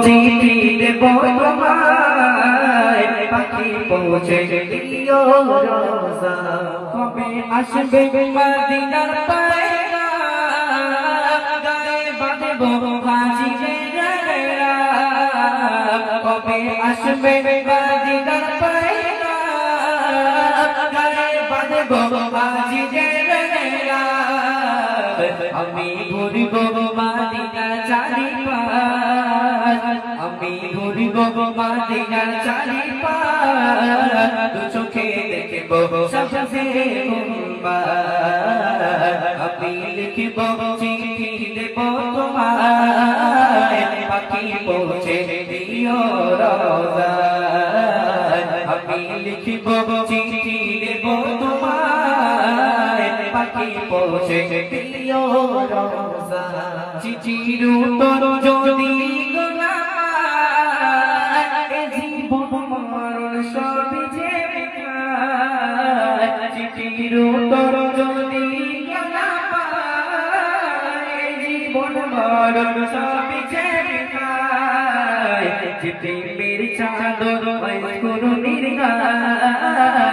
চিঠি দেব তোমায় পাখি পৌঁছে দিও রোজা কবে আসবে মদিনার পায়রা গায়ে বাঁধব হাজিরা কবে আসবে মদিনার পায়রা গায়ে বাঁধব হাজিরা আমি ঘুরিব মদিনার চারিপাশ আমি ঘুরিব মদিনার চারিপাশ দু চোখে দেখব সবচেয়ে আমি লিখিব চিঠি দেব তোমায় পাখি পৌঁছে দিও রোজা আমি লিখিব চিঠি দেব তোমায় পাখি পৌঁছে দিও রোজা চিঠির উত্তর যদি না পাই জীবন মরণ সবই যে বেকার চিঠির উত্তর যদি না পাই জীবন মরণ সবই যে বেকার চিঠি মেরে চাদর করুণীর গায়